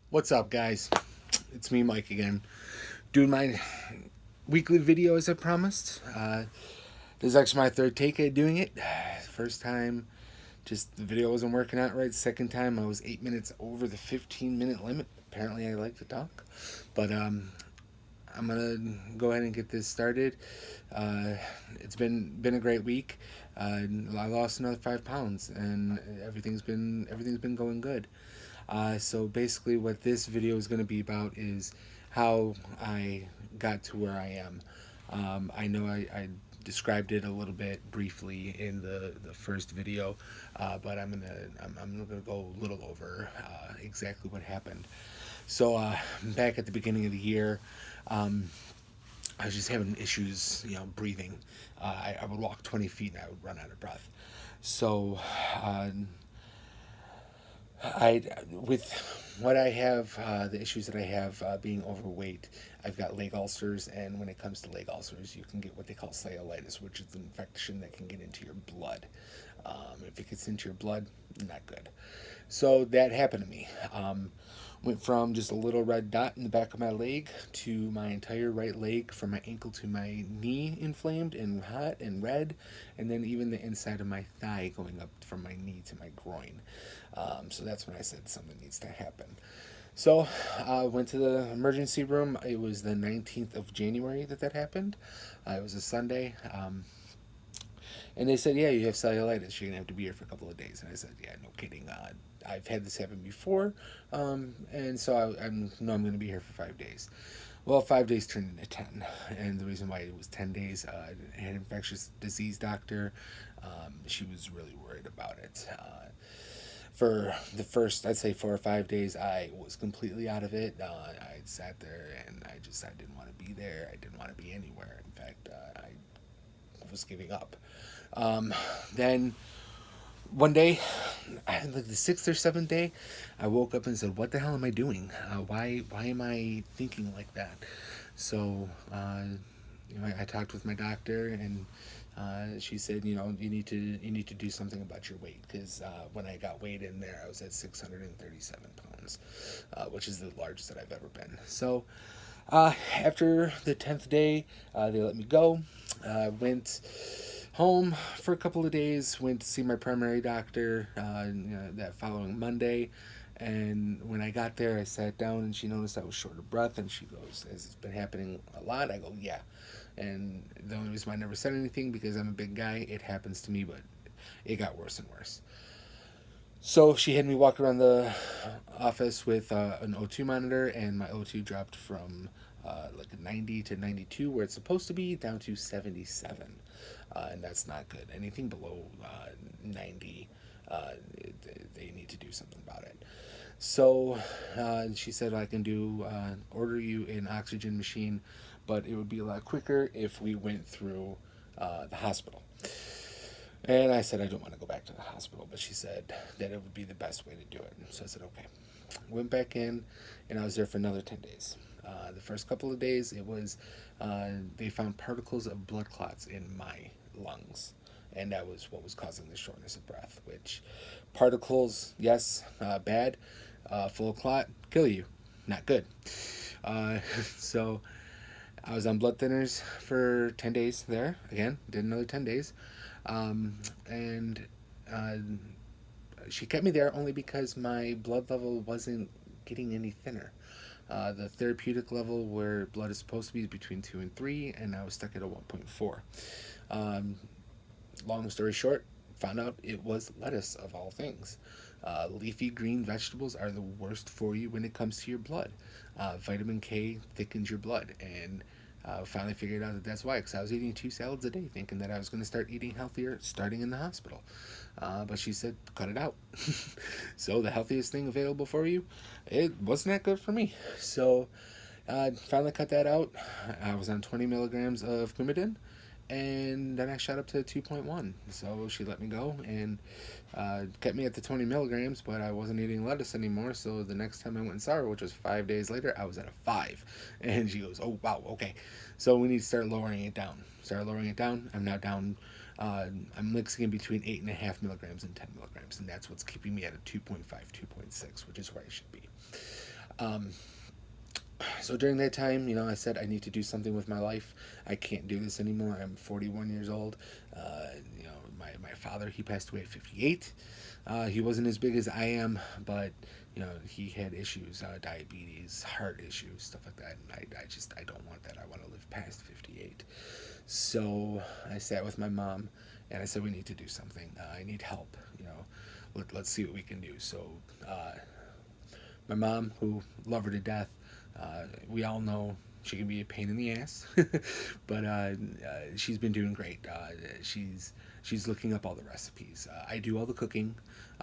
What's up, guys? It's me, Mike, again, doing my weekly video as I promised. This is actually my third take at doing it. First time, just the video wasn't working out right. Second time, I was 8 minutes over the 15-minute limit. Apparently, I like to talk, but I'm gonna go ahead and get this started. Uh, it's been a great week. I lost another 5 pounds, and everything's been going good. So basically, what this video is going to be about is how I got to where I am. I know I described it a little bit briefly in the first video, but I'm gonna go a little over exactly what happened. So back at the beginning of the year, um, I was just having issues, breathing. I would walk 20 feet and I would run out of breath. So uh, I with what I have, the issues that I have being overweight, I've got leg ulcers, and when it comes to leg ulcers, you can get what they call cellulitis, which is an infection that can get into your blood. If it gets into your blood, not good. So that happened to me. Went from just a little red dot in the back of my leg to my entire right leg, from my ankle to my knee, inflamed and hot and red, and then even the inside of my thigh going up from my knee to my groin. So that's when I said something needs to happen. So I went to the emergency room. It was the 19th of January that happened. It was a Sunday. And they said, yeah, you have cellulitis. You're going to have to be here for a couple of days. And I said, yeah, no kidding. I've had this happen before. And so I know I'm going to be here for 5 days. Well, 5 days turned into 10. And the reason why it was 10 days, I had an infectious disease doctor. She was really worried about it. For the first, I'd say 4 or 5 days, I was completely out of it. I sat there and I didn't want to be there. I didn't want to be anywhere. In fact, I was giving up. Um, then one day, like the sixth or seventh day, I woke up and said, "What the hell am I doing? Why am I thinking like that?" So, I talked with my doctor, and she said, you need to do something about your weight, because when I got weighed in there, I was at 637 pounds, which is the largest that I've ever been. So, after the 10th day, they let me go. Went home for a couple of days. Went to see my primary doctor that following Monday. And when I got there, I sat down and she noticed I was short of breath. And she goes, "Has this been happening a lot?" I go, "Yeah." And the only reason why I never said anything, because I'm a big guy, it happens to me, but it got worse and worse. So she had me walk around the office with an O2 monitor, and my O2 dropped from like 90 to 92, where it's supposed to be, down to 77. And that's not good. Anything below 90, they need to do something about it. So she said, I can order you an oxygen machine, but it would be a lot quicker if we went through the hospital. And I said, I don't want to go back to the hospital, but she said that it would be the best way to do it. So I said, okay. Went back in, and I was there for another 10 days. The first couple of days, they found particles of blood clots in my lungs. And that was what was causing the shortness of breath, which particles, yes, bad. Full of clot, kill you. Not good. Uh, so I was on blood thinners for 10 days there. Again, did another 10 days. And uh, she kept me there only because my blood level wasn't getting any thinner. The therapeutic level where blood is supposed to be is between 2 and 3, and I was stuck at a 1.4. Um, Long story short, found out it was lettuce, of all things. Leafy green vegetables are the worst for you when it comes to your blood. Vitamin K thickens your blood, and finally figured out that that's why, because I was eating 2 salads a day, thinking that I was going to start eating healthier starting in the hospital. But she said, cut it out. So the healthiest thing available for you, it wasn't that good for me. So finally cut that out. I was on 20 milligrams of Coumadin, and then I shot up to 2.1. So she let me go and kept me at the 20 milligrams, but I wasn't eating lettuce anymore. So the next time I went sour, which was 5 days later, I was at a 5. And she goes, "Oh, wow, okay. So we need to start lowering it down." Start lowering it down. I'm now down. I'm mixing in between 8.5 milligrams and 10 milligrams, and that's what's keeping me at a 2.5, 2.6, which is where I should be. Um, so during that time, I said I need to do something with my life. I can't do this anymore. I'm 41 years old. My father, he passed away at 58. He wasn't as big as I am, but he had issues, diabetes, heart issues, stuff like that. And I don't want that. I want to live past 58. So I sat with my mom, and I said we need to do something. I need help. Let's see what we can do. So my mom, who love her to death, we all know she can be a pain in the ass, but she's been doing great. She's looking up all the recipes. I do all the cooking,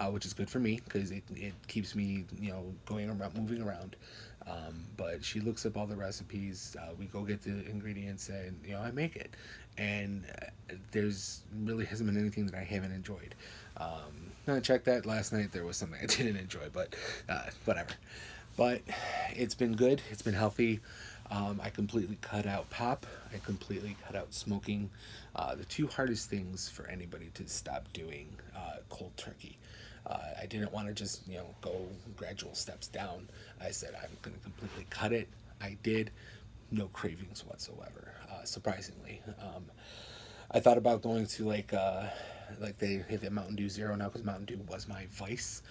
which is good for me because it keeps me going around, moving around. But she looks up all the recipes. We go get the ingredients, and I make it. And there's really hasn't been anything that I haven't enjoyed. I checked that last night. There was something I didn't enjoy, but whatever. But it's been good. It's been healthy. I completely cut out pop. I completely cut out smoking. The two hardest things for anybody to stop doing cold turkey. I didn't want to just go gradual steps down. I said I'm going to completely cut it. I did. No cravings whatsoever. Surprisingly, I thought about going to like they hit the Mountain Dew Zero now because Mountain Dew was my vice.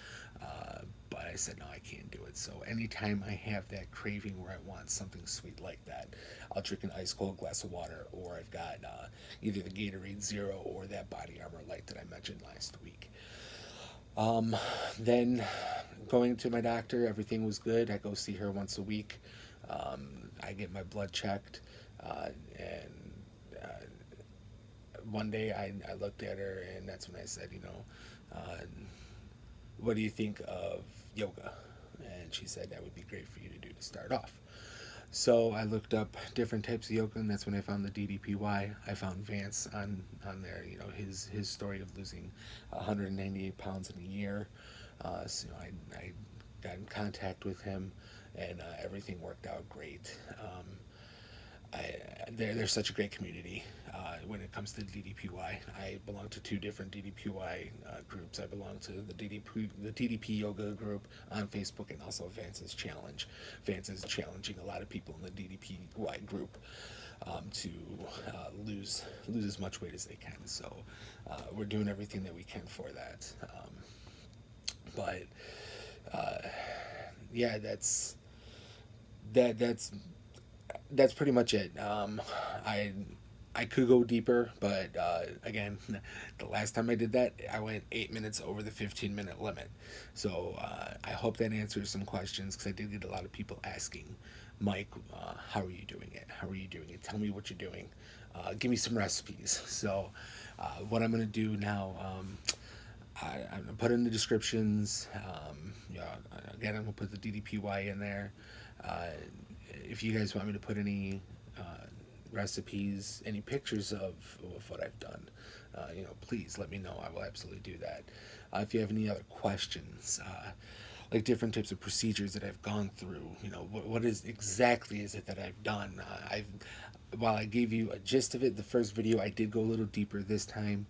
But I said no, I can't do it. So anytime I have that craving where I want something sweet like that, I'll drink an ice cold glass of water, or I've got either the Gatorade Zero or that Body Armor Light that I mentioned last week. Then going to my doctor, everything was good. I go see her once a week. I get my blood checked, and one day I looked at her, and that's when I said, what do you think of yoga? And she said that would be great for you to do to start off. So I looked up different types of yoga, and that's when I found the DDPY. I found Vance on there, his story of losing 198 pounds in a year. So I got in contact with him, and everything worked out great. There's such a great community when it comes to DDPY. I belong to two different DDPY groups. I belong to the DDP Yoga group on Facebook, and also Vance's Challenge. Vance is challenging a lot of people in the DDPY group to lose as much weight as they can. So we're doing everything that we can for that. But yeah, that's pretty much it. I could go deeper, but again, the last time I did that, I went 8 minutes over the 15-minute limit. So I hope that answers some questions, because I did get a lot of people asking, Mike, how are you doing it? How are you doing it? Tell me what you're doing. Give me some recipes. So what I'm going to do now, I'm going to put in the descriptions. Again, I'm going to put the DDPY in there. If you guys want me to put any recipes, any pictures of what I've done, please let me know. I will absolutely do that. If you have any other questions, like different types of procedures that I've gone through, what is exactly is it that I've done? While I gave you a gist of it, the first video, I did go a little deeper this time.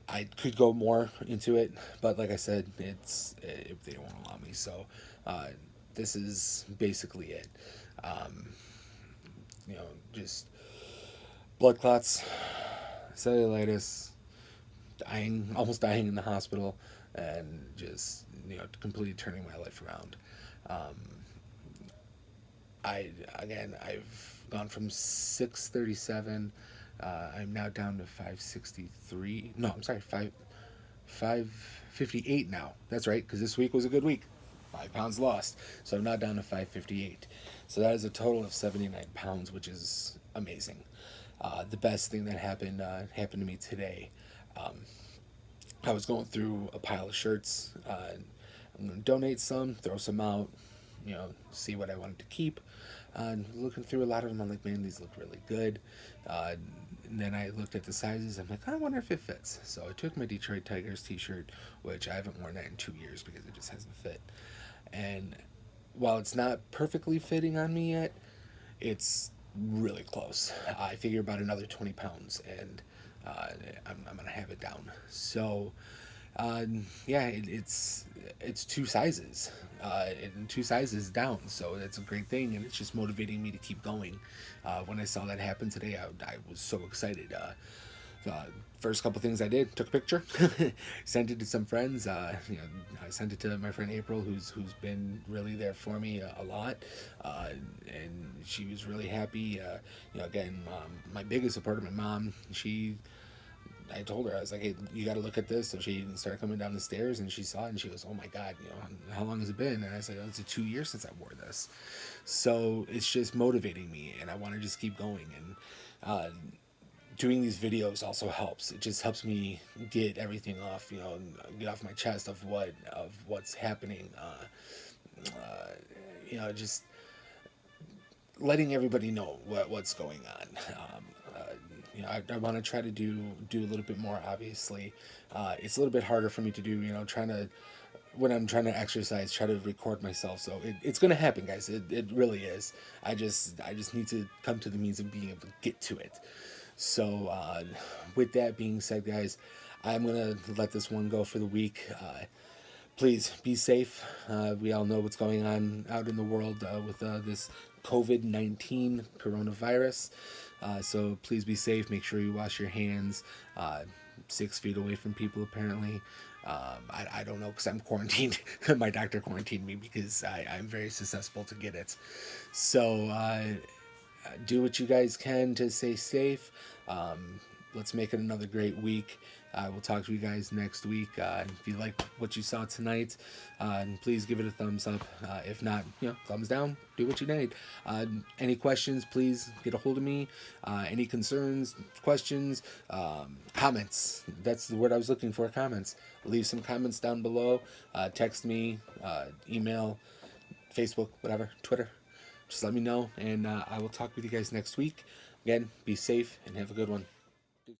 I could go more into it, but like I said, it's if they won't allow me. So this is basically it. Just blood clots, cellulitis, almost dying in the hospital, and just completely turning my life around. I've gone from 637. I'm now down to 563. No, I'm sorry, 558 now. That's right, because this week was a good week. 5 pounds lost. So I'm now down to 558. So that is a total of 79 pounds, which is amazing. The best thing that happened to me today. I was going through a pile of shirts. I'm going to donate some, throw some out, see what I wanted to keep. Looking through a lot of them, I'm like, man, these look really good. And then I looked at the sizes. I'm like, I wonder if it fits. So I took my Detroit Tigers t-shirt, which I haven't worn that in 2 years because it just hasn't fit. And while it's not perfectly fitting on me yet, it's really close. I figure about another 20 pounds, and I'm going to have it down. So Yeah, it's two sizes, and two sizes down, so that's a great thing, and it's just motivating me to keep going. When I saw that happen today, I was so excited. Uh, First couple things I did, took a picture, sent it to some friends. I sent it to my friend April, who's been really there for me a lot, uh, and she was really happy. Again, my biggest supporter, my mom, I told her, I was like, hey, you got to look at this. So she started coming down the stairs and she saw it and she goes, oh my God, how long has it been? And I said, oh, it's 2 years since I wore this. So it's just motivating me and I want to just keep going. And uh, doing these videos also helps. It just helps me get everything off, get off my chest of what's happening. Just letting everybody know what's going on. I want to try to do a little bit more. Obviously, it's a little bit harder for me to do. Trying to when I'm trying to exercise, try to record myself. So it's gonna happen, guys. It really is. I just need to come to the means of being able to get to it. So with that being said, guys, I'm gonna let this one go for the week. Please be safe. We all know what's going on out in the world with this COVID-19 coronavirus. So please be safe. Make sure you wash your hands 6 feet away from people, apparently. I don't know because I'm quarantined. My doctor quarantined me because I'm very susceptible to get it. So do what you guys can to stay safe. Let's make it another great week. We'll talk to you guys next week. If you liked what you saw tonight, please give it a thumbs up. If not, thumbs down. Do what you need. Any questions, please get a hold of me. Any concerns, questions, comments. That's the word I was looking for, comments. Leave some comments down below. Text me, email, Facebook, whatever, Twitter. Just let me know, and I will talk with you guys next week. Again, be safe and have a good one.